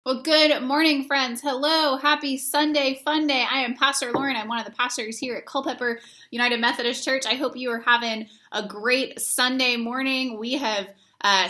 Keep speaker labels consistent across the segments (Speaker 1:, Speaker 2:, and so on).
Speaker 1: Well, good morning, friends. Hello. Happy Sunday, fun day. I am Pastor Lauren. I'm one of the pastors here at Culpeper United Methodist Church. I hope you are having a great Sunday morning. We have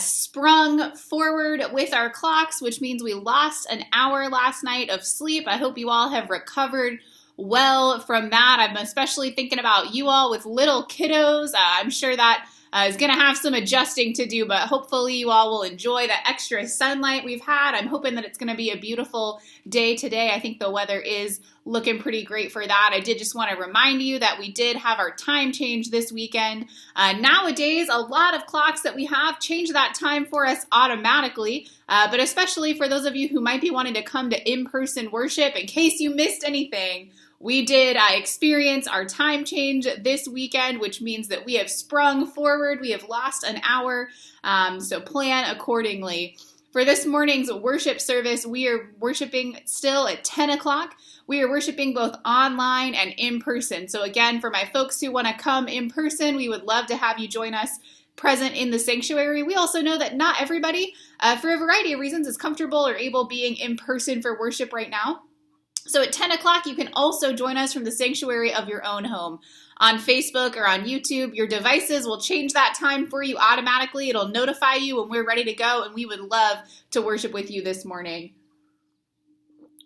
Speaker 1: sprung forward with our clocks, which means we lost an hour last night of sleep. I hope you all have recovered well from that. I'm especially thinking about you all with little kiddos. I'm sure that is going to have some adjusting to do, but hopefully you all will enjoy the extra sunlight we've had. I'm hoping that it's going to be a beautiful day today. I think the weather is looking pretty great for that. I did just want to remind you that we did have our time change this weekend. Nowadays, a lot of clocks that we have change that time for us automatically, but especially for those of you who might be wanting to come to in-person worship, in case you missed anything, we did experience our time change this weekend, which means that we have sprung forward. We have lost an hour, so plan accordingly. For this morning's worship service, we are worshiping still at 10 o'clock. We are worshiping both online and in person. So again, for my folks who want to come in person, we would love to have you join us present in the sanctuary. We also know that not everybody, for a variety of reasons, is comfortable or able being in person for worship right now. So at 10 o'clock, you can also join us from the sanctuary of your own home. On Facebook or on YouTube, your devices will change that time for you automatically. It'll notify you when we're ready to go, and we would love to worship with you this morning.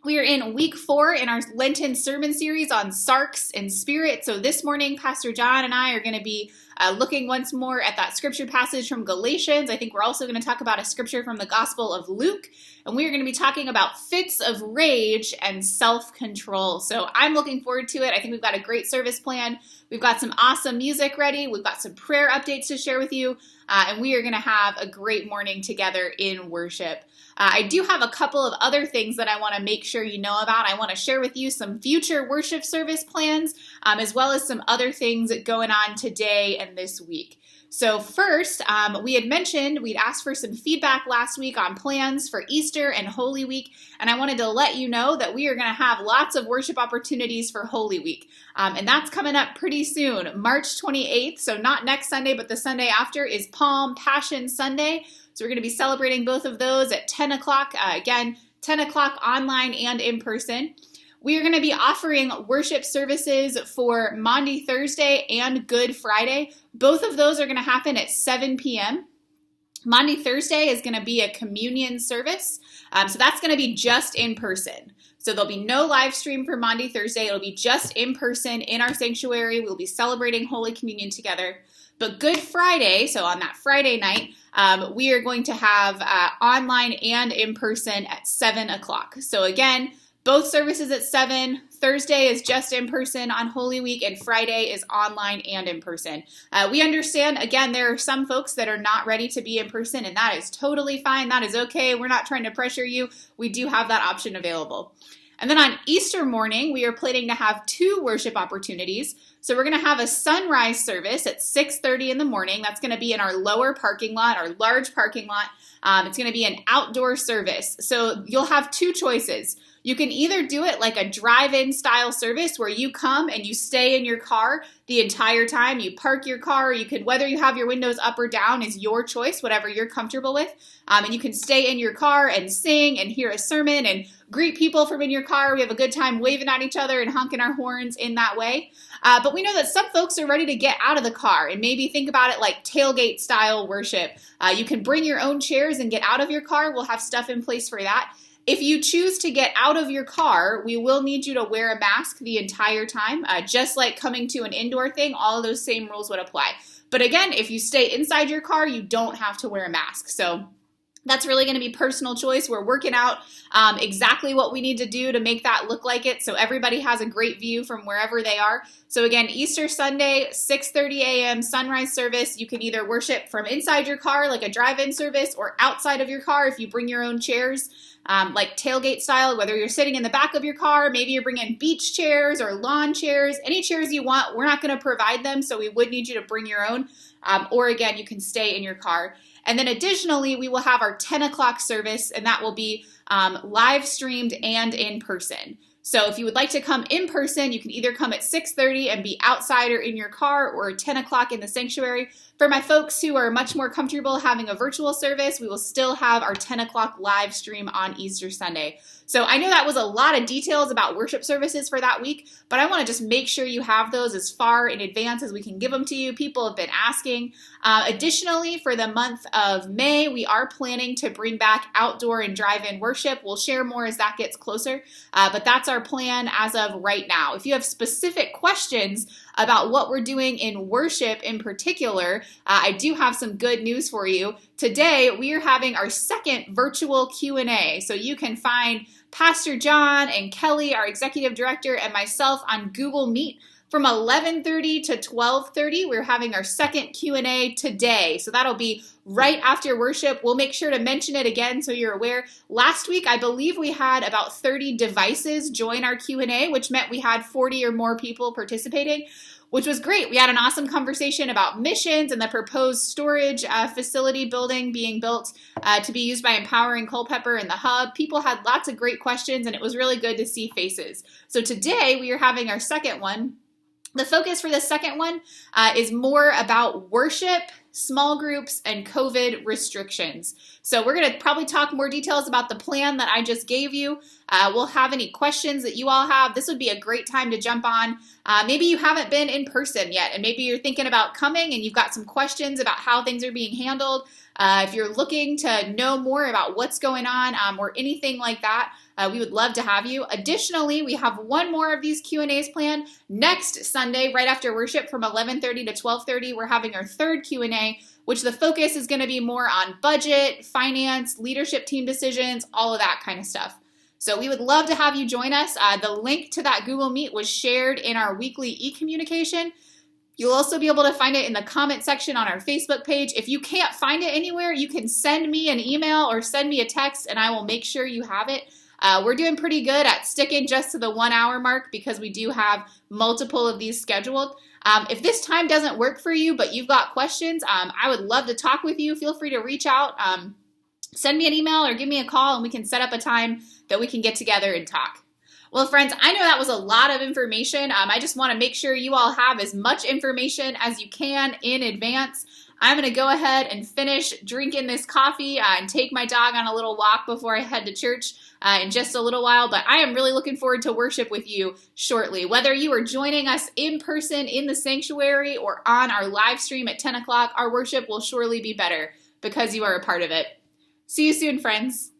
Speaker 1: We are in week 4 in our Lenten sermon series on sarks and spirit. So this morning, Pastor John and I are going to be looking once more at that scripture passage from Galatians. I think we're also going to talk about a scripture from the Gospel of Luke. And we are going to be talking about fits of rage and self-control. So I'm looking forward to it. I think we've got a great service plan. We've got some awesome music ready. We've got some prayer updates to share with you. And we are going to have a great morning together in worship. I do have a couple of other things that I want to make sure you know about. I want to share with you some future worship service plans, as well as some other things going on today and this week. So first, we had mentioned we'd asked for some feedback last week on plans for Easter and Holy Week, and I wanted to let you know that we are going to have lots of worship opportunities for Holy Week, and that's coming up pretty soon. March 28th, so not next Sunday, but the Sunday after, is Palm Passion Sunday. So we're going to be celebrating both of those at 10 o'clock, again, 10 o'clock online and in person. We are going to be offering worship services for Maundy Thursday and Good Friday. Both of those are going to happen at 7 p.m. Maundy Thursday is going to be a communion service, so that's going to be just in person. So there'll be no live stream for Maundy Thursday. It'll be just in person in our sanctuary. We'll be celebrating Holy Communion together. But Good Friday, so on that Friday night, we are going to have online and in person at 7 o'clock. So again, both services at 7. Thursday is just in person on Holy Week, and Friday is online and in person. We understand, again, there are some folks that are not ready to be in person, and that is totally fine. That is okay. We're not trying to pressure you. We do have that option available. And then on Easter morning, we are planning to have 2 worship opportunities. So we're going to have a sunrise service at 6:30 in the morning. That's going to be in our lower parking lot, our large parking lot. It's going to be an outdoor service. So you'll have 2 choices. You can either do it like a drive-in style service where you come and you stay in your car the entire time. You park your car. You could, whether you have your windows up or down is your choice, whatever you're comfortable with. And you can stay in your car and sing and hear a sermon and greet people from in your car. We have a good time waving at each other and honking our horns in that way. But we know that some folks are ready to get out of the car and maybe think about it like tailgate style worship. You can bring your own chairs and get out of your car. We'll have stuff in place for that. If you choose to get out of your car, we will need you to wear a mask the entire time. Just like coming to an indoor thing, all of those same rules would apply. But again, if you stay inside your car, you don't have to wear a mask. So that's really going to be personal choice. We're working out exactly what we need to do to make that look like it, so everybody has a great view from wherever they are. So again, Easter Sunday, 6:30 a.m. sunrise service. You can either worship from inside your car like a drive-in service or outside of your car if you bring your own chairs, like tailgate style, whether you're sitting in the back of your car, maybe you're bringing beach chairs or lawn chairs, any chairs you want. We're not going to provide them, so we would need you to bring your own. Or again, you can stay in your car. And then additionally, we will have our 10 o'clock service, and that will be live streamed and in person. So if you would like to come in person, you can either come at 6:30 and be outside or in your car, or 10 o'clock in the sanctuary. For my folks who are much more comfortable having a virtual service, we will still have our 10 o'clock live stream on Easter Sunday. So I know that was a lot of details about worship services for that week, but I want to just make sure you have those as far in advance as we can give them to you. People have been asking. Additionally, for the month of May, we are planning to bring back outdoor and drive-in worship. We'll share more as that gets closer, but that's our plan as of right now. If you have specific questions about what we're doing in worship in particular, I do have some good news for you. Today, we are having our second virtual Q&A. So you can find Pastor John and Kelly, our executive director, and myself on Google Meet from 11:30 to 12:30. We're having our second Q&A today. So that'll be right after worship. We'll make sure to mention it again so you're aware. Last week, I believe we had about 30 devices join our Q&A, which meant we had 40 or more people participating, which was great. We had an awesome conversation about missions and the proposed storage facility building being built to be used by Empowering Culpeper and the Hub. People had lots of great questions, and it was really good to see faces. So today, we are having our second one. The focus for the second one is more about worship, small groups, and COVID restrictions. So we're going to probably talk more details about the plan that I just gave you. We'll have any questions that you all have. This would be a great time to jump on. Maybe you haven't been in person yet, and maybe you're thinking about coming and you've got some questions about how things are being handled. If you're looking to know more about what's going on or anything like that, we would love to have you. Additionally, we have one more of these Q&As planned next Sunday, right after worship from 11:30 to 12:30. We're having our third Q&A, which the focus is going to be more on budget, finance, leadership team decisions, all of that kind of stuff. So we would love to have you join us. The link to that Google Meet was shared in our weekly e-communication. You'll also be able to find it in the comment section on our Facebook page. If you can't find it anywhere, you can send me an email or send me a text, and I will make sure you have it. We're doing pretty good at sticking just to the 1 hour mark because we do have multiple of these scheduled. If this time doesn't work for you, but you've got questions, I would love to talk with you. Feel free to reach out, send me an email or give me a call, and we can set up a time that we can get together and talk. Well, friends, I know that was a lot of information. I just want to make sure you all have as much information as you can in advance. I'm going to go ahead and finish drinking this coffee and take my dog on a little walk before I head to church in just a little while. But I am really looking forward to worship with you shortly. Whether you are joining us in person in the sanctuary or on our live stream at 10 o'clock, our worship will surely be better because you are a part of it. See you soon, friends.